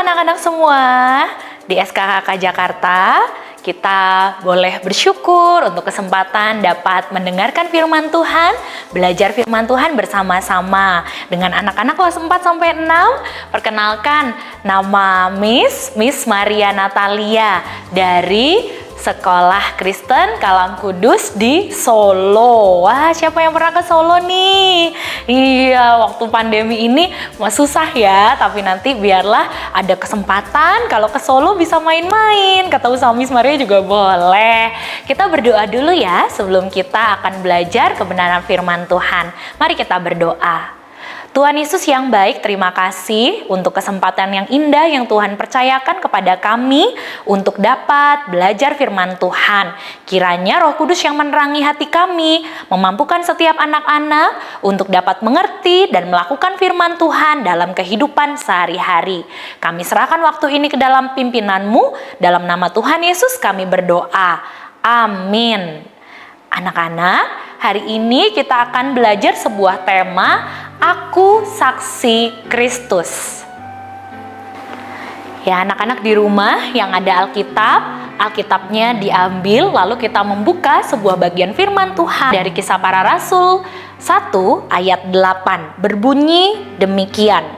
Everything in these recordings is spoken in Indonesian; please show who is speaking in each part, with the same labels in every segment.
Speaker 1: anak-anak semua. Di SKKK Jakarta, kita boleh bersyukur untuk kesempatan dapat mendengarkan firman Tuhan, belajar firman Tuhan bersama-sama dengan anak-anak kelas 4 sampai 6. Perkenalkan, nama Miss Maria Natalia dari Sekolah Kristen Kalang Kudus di Solo. Wah, siapa yang pernah ke Solo nih? Iya, waktu pandemi ini susah ya, tapi nanti biarlah ada kesempatan kalau ke Solo bisa main-main, ketemu sama Miss Maria juga boleh. Kita berdoa dulu ya sebelum kita akan belajar kebenaran firman Tuhan. Mari kita berdoa. Tuhan Yesus yang baik, terima kasih untuk kesempatan yang indah yang Tuhan percayakan kepada kami untuk dapat belajar firman Tuhan. Kiranya Roh Kudus yang menerangi hati kami, memampukan setiap anak-anak untuk dapat mengerti dan melakukan firman Tuhan dalam kehidupan sehari-hari. Kami serahkan waktu ini ke dalam pimpinan-Mu, dalam nama Tuhan Yesus kami berdoa. Amin. Anak-anak, hari ini kita akan belajar sebuah tema, Aku Saksi Kristus. Ya, anak-anak di rumah yang ada Alkitabnya diambil, lalu kita membuka sebuah bagian firman Tuhan dari Kisah Para Rasul 1 ayat 8. Berbunyi demikian.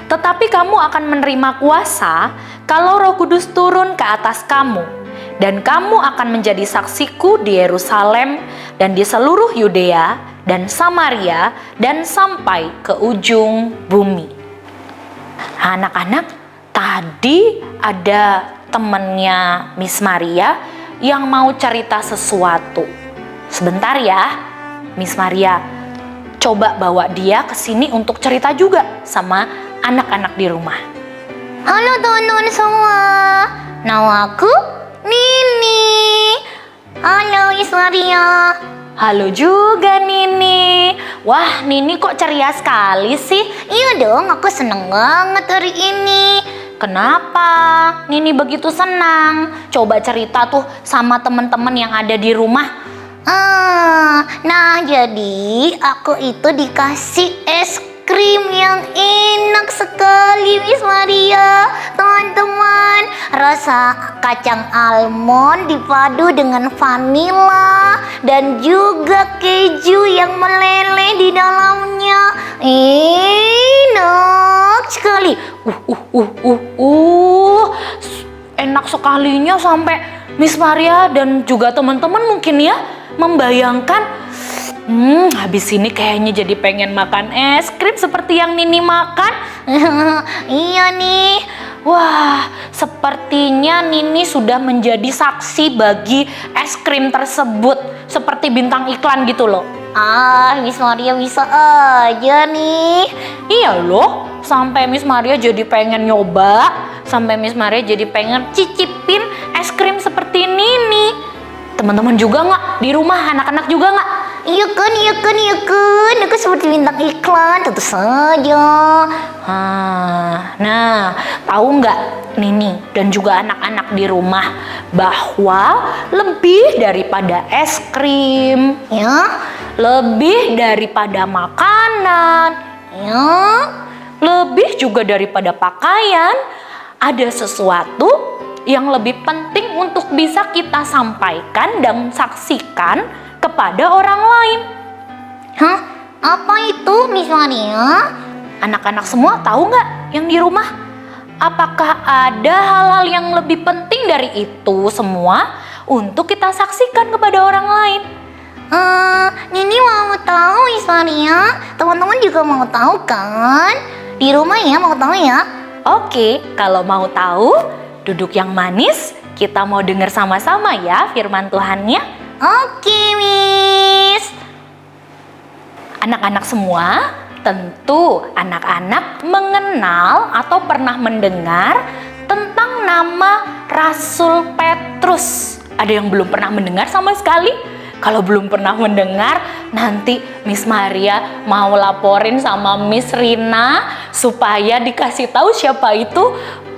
Speaker 1: Tetapi kamu akan menerima kuasa kalau Roh Kudus turun ke atas kamu. Dan kamu akan menjadi saksiku di Yerusalem dan di seluruh Yudea dan Samaria dan sampai ke ujung bumi. Anak-anak, tadi ada temannya Miss Maria yang mau cerita sesuatu. Sebentar ya, Miss Maria coba bawa dia ke sini untuk cerita juga sama anak-anak di rumah.
Speaker 2: Halo teman-teman semua, nama aku Nini. Halo Miss Maria.
Speaker 1: Halo juga Nini. Wah, Nini kok ceria sekali sih?
Speaker 2: Iya dong, aku seneng banget hari ini.
Speaker 1: Kenapa Nini begitu senang? Coba cerita tuh sama teman-teman yang ada di rumah.
Speaker 2: Nah jadi aku itu dikasih es krim yang enak sekali Miss Maria. Teman-teman, rasa kacang almond dipadu dengan vanila dan juga keju yang meleleh di dalamnya. Enak sekali.
Speaker 1: Enak sekalinya sampai Miss Maria dan juga teman-teman mungkin ya membayangkan habis ini kayaknya jadi pengen makan es krim seperti yang Nini makan.
Speaker 2: Iya nih.
Speaker 1: Wah, sepertinya Nini sudah menjadi saksi bagi es krim tersebut, seperti bintang iklan gitu loh.
Speaker 2: Miss Maria bisa aja nih.
Speaker 1: Iya loh, sampai Miss Maria jadi pengen nyoba, sampai Miss Maria jadi pengen cicipin es krim seperti Nini. Teman-teman juga nggak? Di rumah anak-anak juga nggak?
Speaker 2: Iya kan. Aku seperti bintang iklan, tentu saja.
Speaker 1: Nah, tahu nggak Nini dan juga anak-anak di rumah bahwa lebih daripada es krim,
Speaker 2: Ya,
Speaker 1: lebih daripada makanan,
Speaker 2: ya.
Speaker 1: lebih juga daripada pakaian, ada sesuatu yang lebih penting untuk bisa kita sampaikan dan saksikan kepada orang lain.
Speaker 2: Hah? Apa itu Miss Maria?
Speaker 1: Anak-anak semua tahu nggak yang di rumah? Apakah ada hal-hal yang lebih penting dari itu semua untuk kita saksikan kepada orang lain?
Speaker 2: Nini mau tahu Miss Maria. Teman-teman juga mau tahu kan? Di rumah ya, mau tahu ya?
Speaker 1: Oke, kalau mau tahu, duduk yang manis, kita mau dengar sama-sama ya firman Tuhannya.
Speaker 2: Oke, Miss.
Speaker 1: Anak-anak semua, tentu anak-anak mengenal atau pernah mendengar tentang nama Rasul Petrus. Ada yang belum pernah mendengar sama sekali? Kalau belum pernah mendengar, nanti Miss Maria mau laporin sama Miss Rina supaya dikasih tahu siapa itu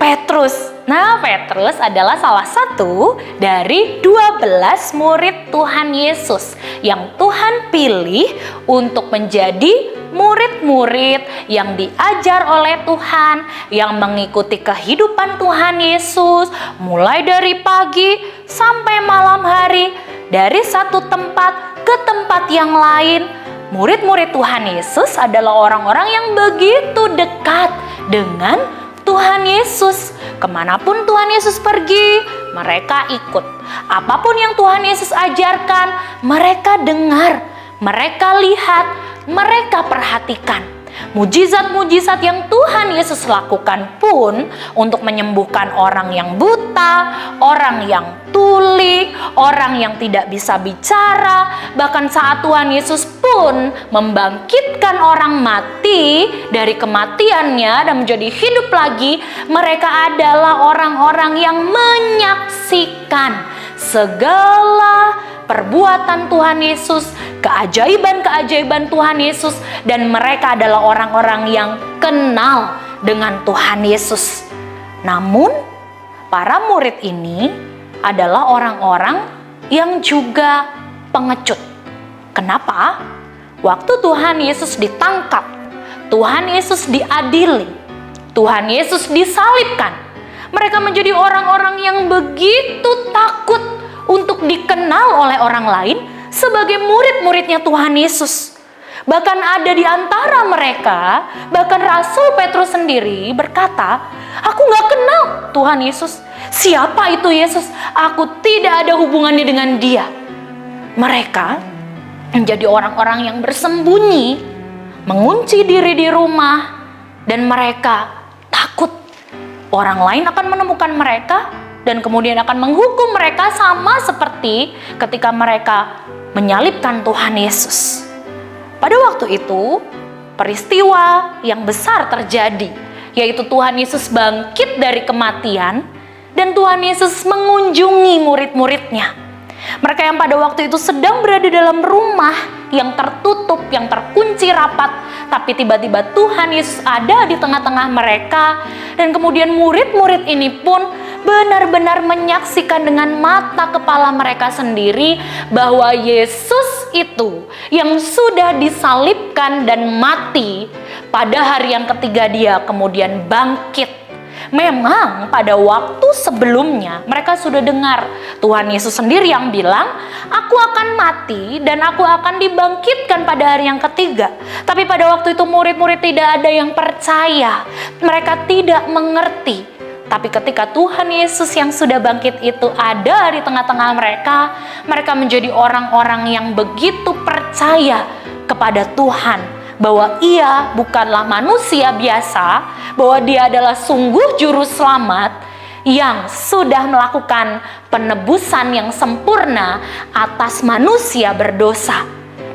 Speaker 1: Petrus. Nah, Petrus adalah salah satu dari 12 murid Tuhan Yesus yang Tuhan pilih untuk menjadi murid-murid yang diajar oleh Tuhan, yang mengikuti kehidupan Tuhan Yesus mulai dari pagi sampai malam hari, dari satu tempat ke tempat yang lain. Murid-murid Tuhan Yesus adalah orang-orang yang begitu dekat dengan Tuhan Yesus. Kemanapun Tuhan Yesus pergi, mereka ikut. Apapun yang Tuhan Yesus ajarkan, mereka dengar, mereka lihat, mereka perhatikan. Mujizat-mujizat yang Tuhan Yesus lakukan pun untuk menyembuhkan orang yang buta, orang yang tuli, orang yang tidak bisa bicara. Bahkan saat Tuhan Yesus pun membangkitkan orang mati dari kematiannya dan menjadi hidup lagi, mereka adalah orang-orang yang menyaksikan segala perbuatan Tuhan Yesus, keajaiban-keajaiban Tuhan Yesus, dan mereka adalah orang-orang yang kenal dengan Tuhan Yesus. Namun, para murid ini adalah orang-orang yang juga pengecut. Kenapa? Waktu Tuhan Yesus ditangkap, Tuhan Yesus diadili, Tuhan Yesus disalibkan, mereka menjadi orang-orang yang begitu takut untuk dikenal oleh orang lain sebagai murid-muridnya Tuhan Yesus. Bahkan ada di antara mereka, bahkan Rasul Petrus sendiri berkata, "Aku gak kenal Tuhan Yesus. Siapa itu Yesus? Aku tidak ada hubungannya dengan dia." Mereka menjadi orang-orang yang bersembunyi, mengunci diri di rumah, dan mereka takut orang lain akan menemukan mereka dan kemudian akan menghukum mereka, sama seperti ketika mereka menyalibkan Tuhan Yesus. Pada waktu itu, peristiwa yang besar terjadi, yaitu Tuhan Yesus bangkit dari kematian dan Tuhan Yesus mengunjungi murid-muridnya. Mereka yang pada waktu itu sedang berada dalam rumah yang tertutup, yang terkunci rapat, tapi tiba-tiba Tuhan Yesus ada di tengah-tengah mereka, dan kemudian murid-murid ini pun benar-benar menyaksikan dengan mata kepala mereka sendiri bahwa Yesus itu yang sudah disalibkan dan mati, pada hari yang ketiga dia kemudian bangkit. Memang pada waktu sebelumnya mereka sudah dengar Tuhan Yesus sendiri yang bilang, "Aku akan mati dan aku akan dibangkitkan pada hari yang ketiga." Tapi pada waktu itu murid-murid tidak ada yang percaya, mereka tidak mengerti. Tapi ketika Tuhan Yesus yang sudah bangkit itu ada di tengah-tengah mereka, mereka menjadi orang-orang yang begitu percaya kepada Tuhan, bahwa Ia bukanlah manusia biasa, bahwa Dia adalah sungguh juru selamat yang sudah melakukan penebusan yang sempurna atas manusia berdosa.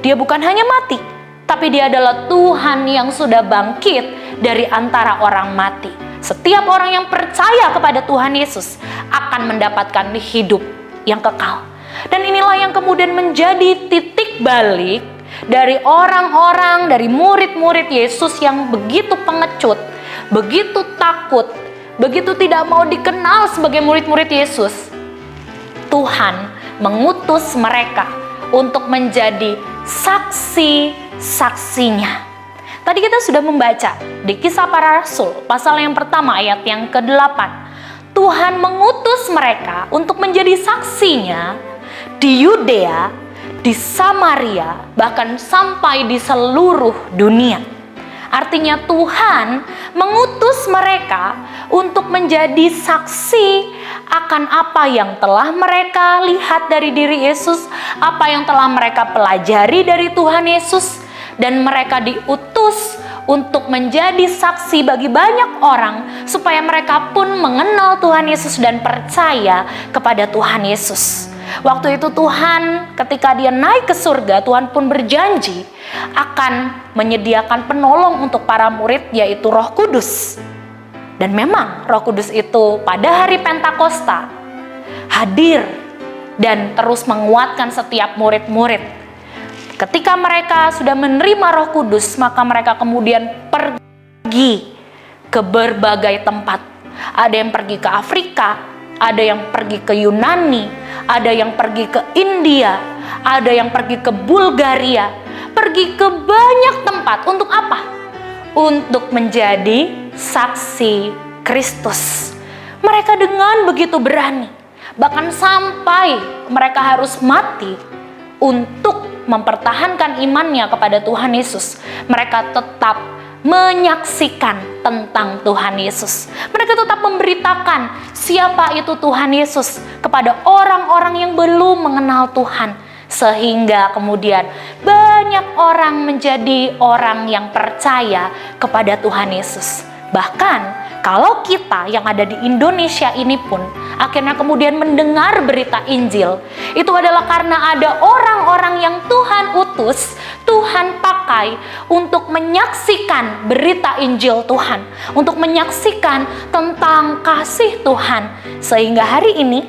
Speaker 1: Dia bukan hanya mati, tapi Dia adalah Tuhan yang sudah bangkit dari antara orang mati. Setiap orang yang percaya kepada Tuhan Yesus akan mendapatkan hidup yang kekal. Dan inilah yang kemudian menjadi titik balik dari orang-orang, dari murid-murid Yesus yang begitu pengecut, begitu takut, begitu tidak mau dikenal sebagai murid-murid Yesus. Tuhan mengutus mereka untuk menjadi saksi-saksinya. Tadi kita sudah membaca di Kisah Para Rasul, pasal yang pertama ayat yang ke-8. Tuhan mengutus mereka untuk menjadi saksinya di Yudea, di Samaria, bahkan sampai di seluruh dunia. Artinya Tuhan mengutus mereka untuk menjadi saksi akan apa yang telah mereka lihat dari diri Yesus, apa yang telah mereka pelajari dari Tuhan Yesus, dan mereka diutus untuk menjadi saksi bagi banyak orang supaya mereka pun mengenal Tuhan Yesus dan percaya kepada Tuhan Yesus. Waktu itu Tuhan ketika Dia naik ke surga, Tuhan pun berjanji akan menyediakan penolong untuk para murid, yaitu Roh Kudus. Dan memang Roh Kudus itu pada hari Pentakosta hadir dan terus menguatkan setiap murid-murid. Ketika mereka sudah menerima Roh Kudus, maka mereka kemudian pergi ke berbagai tempat. Ada yang pergi ke Afrika, ada yang pergi ke Yunani, ada yang pergi ke India, ada yang pergi ke Bulgaria. pergi ke banyak tempat. Untuk apa? Untuk menjadi saksi Kristus. Mereka dengan begitu berani, bahkan sampai mereka harus mati untuk mempertahankan imannya kepada Tuhan Yesus. Mereka tetap menyaksikan tentang Tuhan Yesus. Mereka tetap memberitakan siapa itu Tuhan Yesus kepada orang-orang yang belum mengenal Tuhan. Sehingga kemudian banyak orang menjadi orang yang percaya kepada Tuhan Yesus. Bahkan kalau kita yang ada di Indonesia ini pun akhirnya kemudian mendengar berita Injil, itu adalah karena ada orang-orang yang Tuhan utus, Tuhan pakai untuk menyaksikan berita Injil Tuhan, untuk menyaksikan tentang kasih Tuhan, sehingga hari ini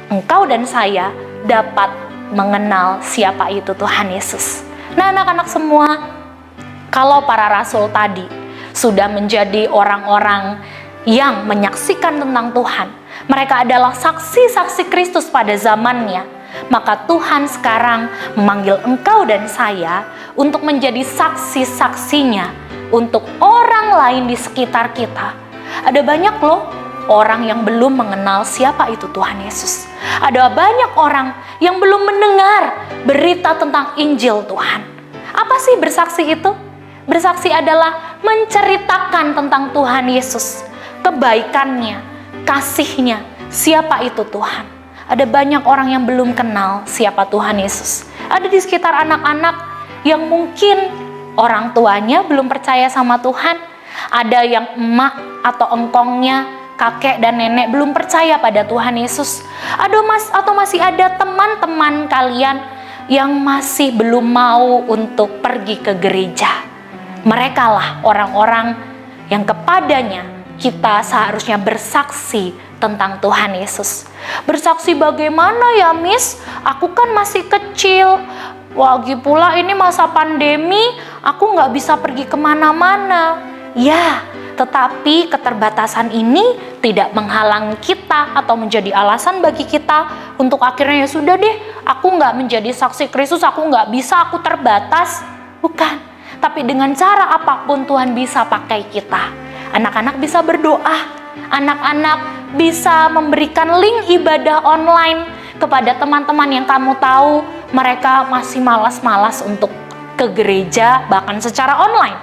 Speaker 1: engkau dan saya dapat mengenal siapa itu Tuhan Yesus. Nah, anak-anak semua, kalau para rasul tadi sudah menjadi orang-orang yang menyaksikan tentang Tuhan, mereka adalah saksi-saksi Kristus pada zamannya, maka Tuhan sekarang memanggil engkau dan saya untuk menjadi saksi-saksinya untuk orang lain di sekitar kita. Ada banyak loh orang yang belum mengenal siapa itu Tuhan Yesus. Ada banyak orang yang belum mendengar berita tentang Injil Tuhan. Apa sih bersaksi itu? Bersaksi adalah menceritakan tentang Tuhan Yesus, kebaikannya, kasihnya, siapa itu Tuhan. Ada banyak orang yang belum kenal siapa Tuhan Yesus. Ada di sekitar anak-anak yang mungkin orang tuanya belum percaya sama Tuhan. Ada yang emak atau engkongnya, kakek dan nenek belum percaya pada Tuhan Yesus. Atau masih ada teman-teman kalian yang masih belum mau untuk pergi ke gereja. Merekalah orang-orang yang kepadanya kita seharusnya bersaksi tentang Tuhan Yesus. Bersaksi bagaimana ya, Miss? Aku kan masih kecil. Lagi pula ini masa pandemi, aku nggak bisa pergi kemana-mana. Ya, tetapi keterbatasan ini tidak menghalangi kita atau menjadi alasan bagi kita untuk akhirnya ya sudah deh, aku nggak menjadi saksi Kristus, aku nggak bisa, aku terbatas. Bukan. Tapi dengan cara apapun Tuhan bisa pakai kita. Anak-anak bisa berdoa, anak-anak bisa memberikan link ibadah online kepada teman-teman yang kamu tahu mereka masih malas-malas untuk ke gereja bahkan secara online.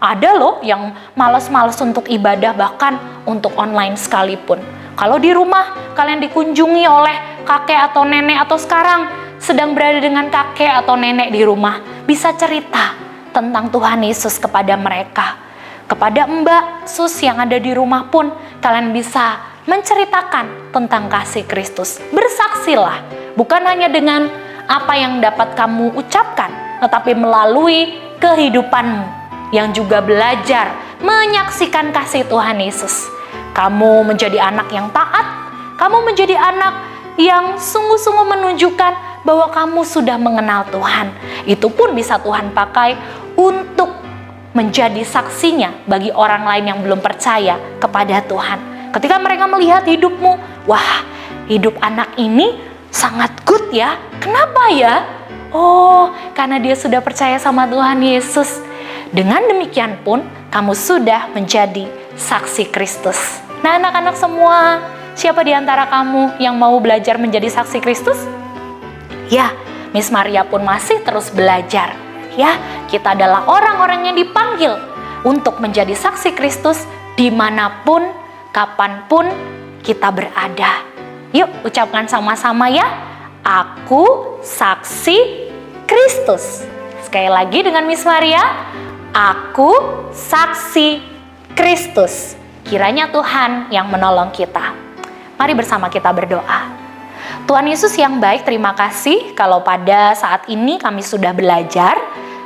Speaker 1: Ada loh yang malas-malas untuk ibadah bahkan untuk online sekalipun. Kalau di rumah kalian dikunjungi oleh kakek atau nenek, atau sekarang sedang berada dengan kakek atau nenek di rumah, bisa cerita tentang Tuhan Yesus kepada mereka. Kepada Mbak Sus yang ada di rumah pun kalian bisa menceritakan tentang kasih Kristus. Bersaksilah, bukan hanya dengan apa yang dapat kamu ucapkan, tetapi melalui kehidupanmu yang juga belajar menyaksikan kasih Tuhan Yesus. Kamu menjadi anak yang taat, kamu menjadi anak yang sungguh-sungguh menunjukkan bahwa kamu sudah mengenal Tuhan. Itu pun bisa Tuhan pakai untuk menjadi saksinya bagi orang lain yang belum percaya kepada Tuhan. Ketika mereka melihat hidupmu, wah, hidup anak ini sangat good ya. Kenapa ya? Oh, karena dia sudah percaya sama Tuhan Yesus. Dengan demikian pun, kamu sudah menjadi saksi Kristus. Nah, anak-anak semua, siapa di antara kamu yang mau belajar menjadi saksi Kristus? Ya, Miss Maria pun masih terus belajar. Ya, kita adalah orang-orang yang dipanggil untuk menjadi saksi Kristus dimanapun, kapanpun kita berada. Yuk, ucapkan sama-sama ya. Aku saksi Kristus. Sekali lagi dengan Miss Maria. Aku saksi Kristus. Kiranya Tuhan yang menolong kita. Mari bersama kita berdoa. Tuhan Yesus yang baik, terima kasih kalau pada saat ini kami sudah belajar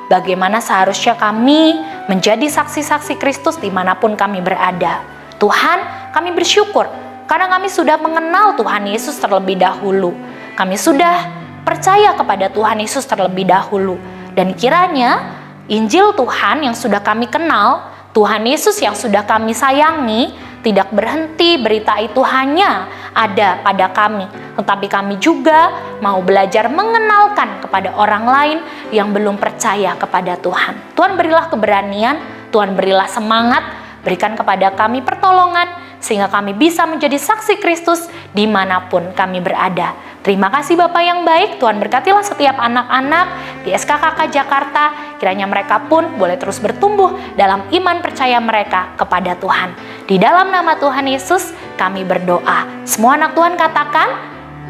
Speaker 1: bagaimana seharusnya kami menjadi saksi-saksi Kristus dimanapun kami berada. Tuhan, kami bersyukur karena kami sudah mengenal Tuhan Yesus terlebih dahulu. Kami sudah percaya kepada Tuhan Yesus terlebih dahulu. Dan kiranya Injil Tuhan yang sudah kami kenal, Tuhan Yesus yang sudah kami sayangi, tidak berhenti berita itu hanya ada pada kami, tetapi kami juga mau belajar mengenalkan kepada orang lain yang belum percaya kepada Tuhan. Tuhan berilah keberanian, Tuhan berilah semangat, berikan kepada kami pertolongan, sehingga kami bisa menjadi saksi Kristus dimanapun kami berada. Terima kasih Bapak yang baik, Tuhan berkatilah setiap anak-anak di SKKK Jakarta, kiranya mereka pun boleh terus bertumbuh dalam iman percaya mereka kepada Tuhan. Di dalam nama Tuhan Yesus kami berdoa. Semua anak Tuhan katakan,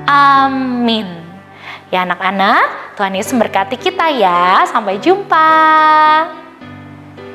Speaker 1: amin. Ya anak-anak, Tuhan Yesus memberkati kita ya. Sampai jumpa.